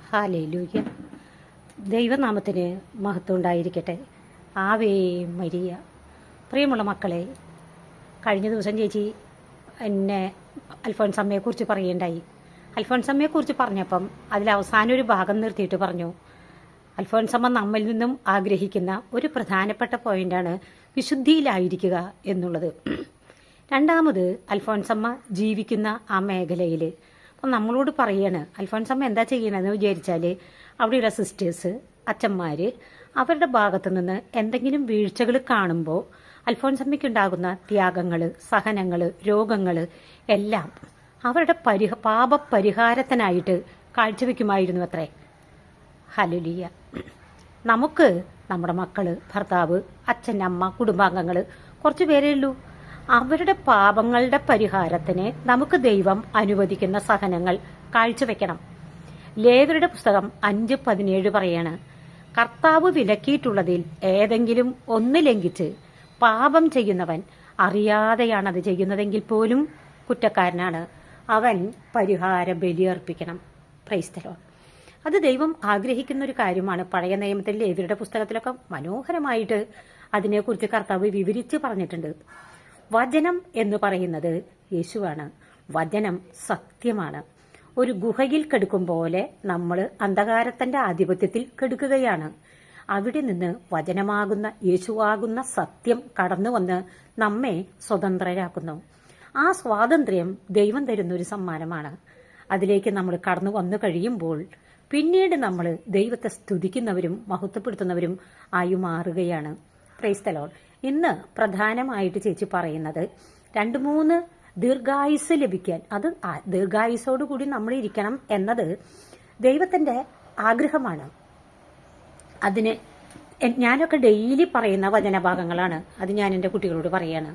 Hallelujah. ദൈവനാമത്തിന് മഹത്വം ഉണ്ടായിരിക്കട്ടെ. Ave Maria. പ്രിയമുള്ള മക്കളെ, കഴിഞ്ഞ ദിവസം ചേച്ചി എന്നെ അൽഫോൻസമ്മയെക്കുറിച്ച് പറയുകയുണ്ടായി. അൽഫോൻസമ്മയെക്കുറിച്ച് പറഞ്ഞപ്പം അതിൽ അവസാനം ഒരു ഭാഗം നിർത്തിയിട്ട് പറഞ്ഞു, അൽഫോൻസമ്മ നമ്മിൽ നിന്നും ആഗ്രഹിക്കുന്ന ഒരു പ്രധാനപ്പെട്ട പോയിന്റാണ് വിശുദ്ധിയിലായിരിക്കുക എന്നുള്ളത്. രണ്ടാമത് അൽഫോൻസമ്മ ജീവിക്കുന്ന ആ മേഖലയിൽ അപ്പം നമ്മളോട് പറയാണ്, അൽഫോൻസമ്മ എന്താ ചെയ്യണമെന്ന് വിചാരിച്ചാൽ അവിടെയുള്ള സിസ്റ്റേഴ്സ്, അച്ഛന്മാർ അവരുടെ ഭാഗത്തു നിന്ന് എന്തെങ്കിലും വീഴ്ചകൾ കാണുമ്പോൾ അൽഫോൻസമ്മയ്ക്കുണ്ടാകുന്ന ത്യാഗങ്ങൾ, സഹനങ്ങൾ, രോഗങ്ങൾ എല്ലാം അവരുടെ പാപപരിഹാരത്തിനായിട്ട് കാഴ്ചവെക്കുമായിരുന്നു അത്രേ. ഹല്ലേലൂയ. നമുക്ക് നമ്മുടെ മക്കൾ, ഭർത്താവ്, അച്ഛൻ, അമ്മ, കുടുംബാംഗങ്ങൾ കുറച്ച് പേരേ ഉള്ളൂ. അവരുടെ പാപങ്ങളുടെ പരിഹാരത്തിന് നമുക്ക് ദൈവം അനുവദിക്കുന്ന സഹനങ്ങൾ കാഴ്ചവെക്കണം. ലേവ്യരുടെ പുസ്തകം 5:17 പറയാണ്, കർത്താവ് വിലക്കിയിട്ടുള്ളതിൽ ഏതെങ്കിലും ഒന്ന് ലംഘിച്ച് പാപം ചെയ്യുന്നവൻ അറിയാതെയാണ് അത് ചെയ്യുന്നതെങ്കിൽ പോലും കുറ്റക്കാരനാണ്. അവൻ പരിഹാര ബലിയർപ്പിക്കണം. Price the Lord. അത് ദൈവം ആഗ്രഹിക്കുന്ന ഒരു കാര്യമാണ്. പഴയ നിയമത്തിൽ ലേവ്യരുടെ പുസ്തകത്തിലൊക്കെ മനോഹരമായിട്ട് അതിനെക്കുറിച്ച് കർത്താവ് വിവരിച്ച് പറഞ്ഞിട്ടുണ്ട്. വചനം എന്ന് പറയുന്നത് യേശുവാണ്. വചനം സത്യമാണ്. ഒരു ഗുഹയിൽ കെടുക്കും പോലെ നമ്മൾ അന്ധകാരത്തിന്റെ ആധിപത്യത്തിൽ കെടുക്കുകയാണ്. അവിടെ നിന്ന് വചനമാകുന്ന യേശുവാകുന്ന സത്യം കടന്നു വന്ന് നമ്മെ സ്വതന്ത്രരാക്കുന്നു. ആ സ്വാതന്ത്ര്യം ദൈവം തരുന്ന ഒരു സമ്മാനമാണ്. അതിലേക്ക് നമ്മൾ കടന്നു വന്നു കഴിയുമ്പോൾ പിന്നീട് നമ്മൾ ദൈവത്തെ സ്തുതിക്കുന്നവരും മഹത്വപ്പെടുത്തുന്നവരും ആയി മാറുകയാണ്. Price the Lord. ഇന്ന് പ്രധാനമായിട്ട് ചേച്ചി പറയുന്നത് 2-3 ദീർഘായുസ് ലഭിക്കാൻ, അത് ദീർഘായുസോടുകൂടി നമ്മൾ ഇരിക്കണം എന്നത് ദൈവത്തിന്റെ ആഗ്രഹമാണ്. അതിന് ഞാനൊക്കെ ഡെയിലി പറയുന്ന വചനഭാഗങ്ങളാണ്. അത് ഞാൻ എൻ്റെ കുട്ടികളോട് പറയാണ്.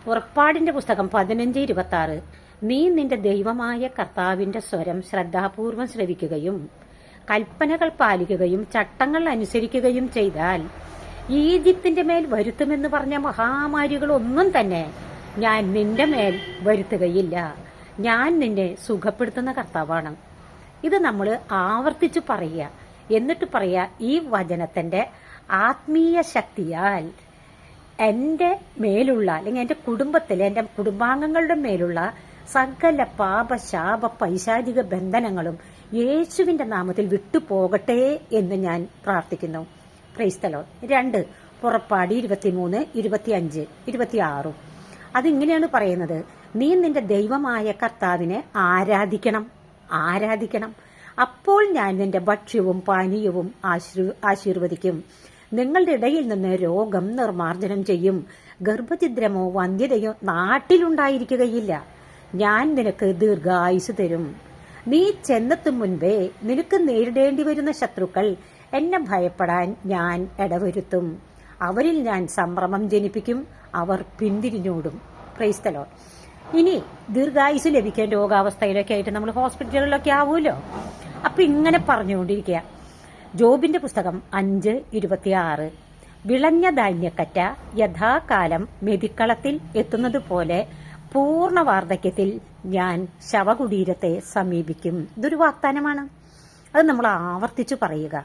പുറപ്പാടിന്റെ പുസ്തകം 15:26, നീ നിന്റെ ദൈവമായ കർത്താവിന്റെ സ്വരം ശ്രദ്ധാപൂർവം ശ്രവിക്കുകയും കൽപ്പനകൾ പാലിക്കുകയും ചട്ടങ്ങൾ അനുസരിക്കുകയും ചെയ്താൽ ഈജിപ്തിന്റെ മേൽ വരുത്തുമെന്ന് പറഞ്ഞ മഹാമാരികളൊന്നും തന്നെ ഞാൻ നിന്റെ മേൽ വരുത്തുകയില്ല. ഞാൻ നിന്നെ സുഖപ്പെടുത്തുന്ന കർത്താവാണ്. ഇത് നമ്മൾ ആവർത്തിച്ചു പറയുക. എന്നിട്ട് പറയുക, ഈ വചനത്തിന്റെ ആത്മീയ ശക്തിയാൽ എൻ്റെ മേലുള്ള, അല്ലെങ്കിൽ എൻ്റെ കുടുംബത്തിലെ, എൻ്റെ കുടുംബാംഗങ്ങളുടെ മേലുള്ള സകല പാപ, ശാപ, പൈശാചിക ബന്ധനങ്ങളും യേശുവിന്റെ നാമത്തിൽ വിട്ടുപോകട്ടെ എന്ന് ഞാൻ പ്രാർത്ഥിക്കുന്നു. Price the Lord. 2 പുറപ്പാട് 23, 25, 26. അതിങ്ങനെയാണ് പറയുന്നത്, നീ നിന്റെ ദൈവമായ കർത്താവിനെ ആരാധിക്കണം. അപ്പോൾ ഞാൻ നിന്റെ ഭക്ഷ്യവും പാനീയവും ആശീർവദിക്കും. നിങ്ങളുടെ ഇടയിൽ നിന്ന് രോഗം നിർമാർജനം ചെയ്യും. ഗർഭഛിദ്രമോ വന്ധ്യതയോ നാട്ടിലുണ്ടായിരിക്കുകയില്ല. ഞാൻ നിനക്ക് ദീർഘായുസ് തരും. നീ ചെന്നെത്തും മുൻപേ നിനക്ക് നേരിടേണ്ടി വരുന്ന ശത്രുക്കൾ എന്നെ ഭയപ്പെടാൻ ഞാൻ ഇടവരുത്തും. അവരിൽ ഞാൻ സംഭ്രമം ജനിപ്പിക്കും. അവർ പിന്തിരിഞ്ഞോടും. Praise the lord. ഇനി ദീർഘായുസ് ലഭിക്കാൻ രോഗാവസ്ഥയിലൊക്കെ ആയിട്ട് നമ്മൾ ഹോസ്പിറ്റലുകളിലൊക്കെ ആവുമല്ലോ. അപ്പൊ ഇങ്ങനെ പറഞ്ഞുകൊണ്ടിരിക്കുക. ജോബിന്റെ പുസ്തകം 5:26, വിളഞ്ഞ ധാന്യക്കറ്റ യഥാകാലം മെതിക്കളത്തിൽ എത്തുന്നത് പോലെ പൂർണ്ണ വാർദ്ധക്യത്തിൽ ഞാൻ ശവകുടീരത്തെ സമീപിക്കും. ഇതൊരു വാഗ്ദാനമാണ്. അത് നമ്മൾ ആവർത്തിച്ചു പറയുക.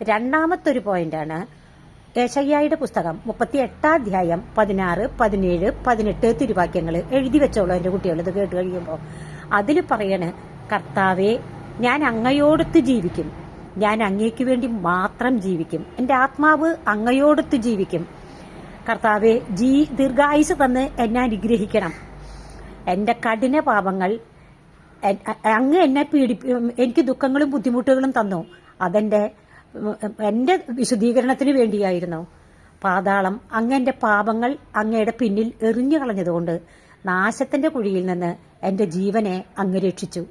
രണ്ടാമത്തൊരു പോയിന്റാണ് യെശയ്യായുടെ പുസ്തകം 38-ാം 16, 17, 18 തിരുവാക്യങ്ങൾ എഴുതി വെച്ചോളൂ എൻ്റെ കുട്ടികൾ. ഇത് കേട്ട് കഴിയുമ്പോൾ അതിൽ പറയാണ്, കർത്താവേ, ഞാൻ അങ്ങയോടൊത്ത് ജീവിക്കും. ഞാൻ അങ്ങേക്ക് വേണ്ടി മാത്രം ജീവിക്കും. എൻ്റെ ആത്മാവ് അങ്ങയോടൊത്ത് ജീവിക്കും. കർത്താവേ, ദീർഘായുസ് തന്ന് എന്നെ അനുഗ്രഹിക്കണം. എൻ്റെ കഠിന പാപങ്ങൾ, അങ്ങ് എന്നെ എനിക്ക് ദുഃഖങ്ങളും ബുദ്ധിമുട്ടുകളും തന്നു. എൻ്റെ വിശുദ്ധീകരണത്തിന് വേണ്ടിയായിരുന്നു. പാതാളം അങ്ങന്റെ പാപങ്ങൾ അങ്ങയുടെ പിന്നിൽ എറിഞ്ഞു കളഞ്ഞതുകൊണ്ട് നാശത്തിന്റെ കുഴിയിൽ നിന്ന് എൻ്റെ ജീവനെ അങ്ങ് രക്ഷിച്ചു.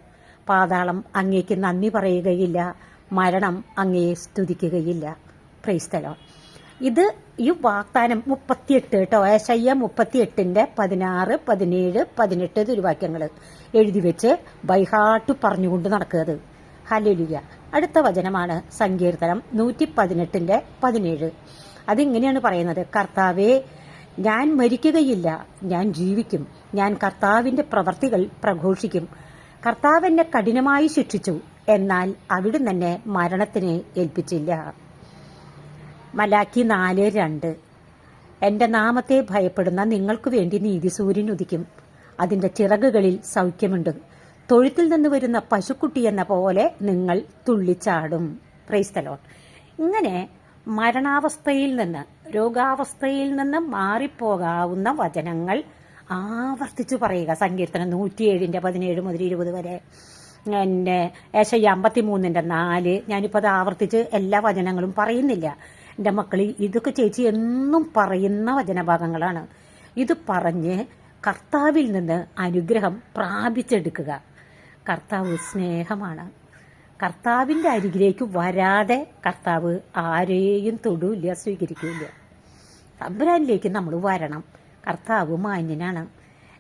പാതാളം അങ്ങേക്ക് നന്ദി പറയുകയില്ല. മരണം അങ്ങയെ സ്തുതിക്കുകയില്ല. Price the Lord. ഇത് ഈ വാഗ്ദാനം 38 കേട്ടോ, യെശയ്യാ 38-ന്റെ 16, 17, 18 തിരുവാക്യങ്ങൾ എഴുതി വെച്ച് ബൈഹാർട്ട് പറഞ്ഞുകൊണ്ട് നടക്കുന്നത്. ഹല്ലേലൂയ. അടുത്ത വചനമാണ് സങ്കീർത്തനം 118-ന്റെ 17. അതിങ്ങനെയാണ് പറയുന്നത്, കർത്താവേ, ഞാൻ മരിക്കുകയില്ല, ഞാൻ ജീവിക്കും. ഞാൻ കർത്താവിന്റെ പ്രവർത്തികൾ പ്രഘോഷിക്കും. കർത്താവ് എന്നെ കഠിനമായി ശിക്ഷിച്ചു, എന്നാൽ അവിടുന്ന് എന്നെ മരണത്തിന് ഏൽപ്പിച്ചില്ല. മലാക്കി 4:2. എന്റെ നാമത്തെ ഭയപ്പെടുന്ന നിങ്ങൾക്കു വേണ്ടി നീതി സൂര്യൻ ഉദിക്കും, അതിന്റെ ചിറകുകളിൽ സൗഖ്യമുണ്ട്. തൊഴുത്തിൽ നിന്ന് വരുന്ന പശുക്കുട്ടി എന്ന പോലെ നിങ്ങൾ തുള്ളിച്ചാടും. Price the Lord. ഇങ്ങനെ മരണാവസ്ഥയിൽ നിന്ന്, രോഗാവസ്ഥയിൽ നിന്ന് മാറിപ്പോകാവുന്ന വചനങ്ങൾ ആവർത്തിച്ചു പറയുക. സങ്കീർത്തനം 107:17 മുതൽ 20 വരെ, ഏശയ്യ 53:4. ഞാനിപ്പോൾ അത് ആവർത്തിച്ച് എല്ലാ വചനങ്ങളും പറയുന്നില്ല. എൻ്റെ മക്കൾ, ഇതൊക്കെ ചേച്ചി എന്നും പറയുന്ന വചനഭാഗങ്ങളാണ്. ഇത് പറഞ്ഞ് കർത്താവിൽ നിന്ന് അനുഗ്രഹം പ്രാപിച്ചെടുക്കുക. കർത്താവ് സ്നേഹമാണ്. കർത്താവിൻ്റെ അരികിലേക്ക് വരാതെ കർത്താവ് ആരെയും തൊടൂല്ല, സ്വീകരിക്കില്ല. തമ്പുരാനിലേക്ക് നമ്മൾ വരണം. കർത്താവ് മാന്യനാണ്.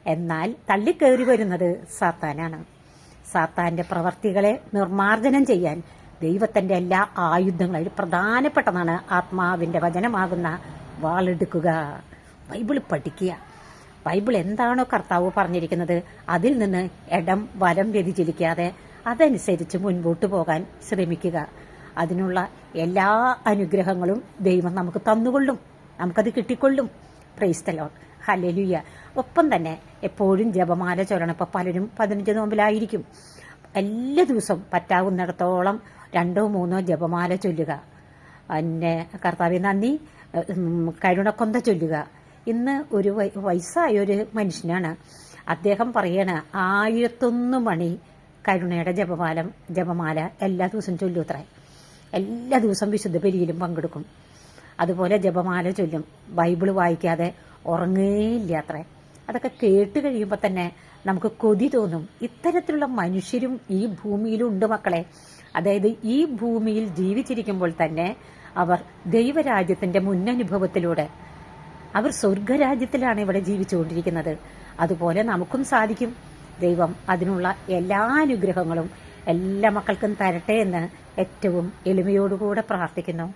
എന്നാൽ തള്ളിക്കയറി വരുന്നത് സാത്താനാണ്. സാത്താൻ്റെ പ്രവർത്തികളെ നിർമ്മാർജ്ജനം ചെയ്യാൻ ദൈവത്തിൻ്റെ എല്ലാ ആയുധങ്ങളും, അതിൽ പ്രധാനപ്പെട്ടതാണ് ആത്മാവിൻ്റെ വചനമാകുന്ന വാളെടുക്കുക. ബൈബിൾ പഠിക്കുക. ബൈബിൾ എന്താണോ കർത്താവ് പറഞ്ഞിരിക്കുന്നത് അതിൽ നിന്ന് ഇടം വലം വ്യതിചലിക്കാതെ അതനുസരിച്ച് മുൻപോട്ട് പോകാൻ ശ്രമിക്കുക. അതിനുള്ള എല്ലാ അനുഗ്രഹങ്ങളും ദൈവം നമുക്ക് തന്നുകൊള്ളും, നമുക്കത് കിട്ടിക്കൊള്ളും. Praise the lord. ഹല്ലേലൂയ. ഒപ്പം തന്നെ എപ്പോഴും ജപമാല ചൊല്ലണം. ഇപ്പോൾ പലരും 15 നോമ്പിലായിരിക്കും. എല്ലാ ദിവസവും പറ്റാവുന്നിടത്തോളം 2-3 ജപമാല ചൊല്ലുക. പിന്നെ കർത്താവേ നന്ദി, കരുണക്കൊന്ത ചൊല്ലുക. ഇന്ന് ഒരു വയസ്സായൊരു മനുഷ്യനാണ്. അദ്ദേഹം പറയണ 1001 മണി കരുണയുടെ ജപമാല എല്ലാ ദിവസവും ചൊല്ലും അത്രേ. എല്ലാ ദിവസവും വിശുദ്ധ ബലിയിലും പങ്കെടുക്കും. അതുപോലെ ജപമാല ചൊല്ലും. ബൈബിള് വായിക്കാതെ ഉറങ്ങേയില്ല അത്രേ. അതൊക്കെ കേട്ട് കഴിയുമ്പോൾ തന്നെ നമുക്ക് കൊതി തോന്നും. ഇത്തരത്തിലുള്ള മനുഷ്യരും ഈ ഭൂമിയിലുണ്ട് മക്കളെ. അതായത് ഈ ഭൂമിയിൽ ജീവിച്ചിരിക്കുമ്പോൾ തന്നെ അവർ ദൈവരാജ്യത്തിന്റെ മുന്നനുഭവത്തിലൂടെ അവർ സ്വർഗരാജ്യത്തിലാണ് ഇവിടെ ജീവിച്ചുകൊണ്ടിരിക്കുന്നത്. അതുപോലെ നമുക്കും സാധിക്കും. ദൈവം അതിനുള്ള എല്ലാ അനുഗ്രഹങ്ങളും എല്ലാ മക്കൾക്കും തരട്ടെ എന്ന് ഏറ്റവും എളിമയോടുകൂടെ പ്രാർത്ഥിക്കുന്നു.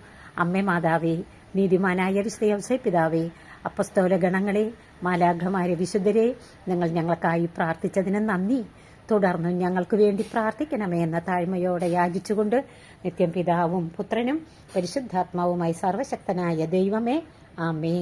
അമ്മേ മാതാവേ, നീതിമാനായ വിശുദ്ധ പിതാവേ, അപ്പസ്തോല ഗണങ്ങളെ, മാലാഖമാരെ, വിശുദ്ധരെ, നിങ്ങൾ ഞങ്ങൾക്കായി പ്രാർത്ഥിച്ചതിന് നന്ദി. തുടർന്നും ഞങ്ങൾക്ക് വേണ്ടി പ്രാർത്ഥിക്കണമേ എന്ന താഴ്മയോടെ യാചിച്ചുകൊണ്ട് നിത്യം പിതാവും പുത്രനും പരിശുദ്ധാത്മാവുമായി സർവശക്തനായ ദൈവമേ, ആമേൻ.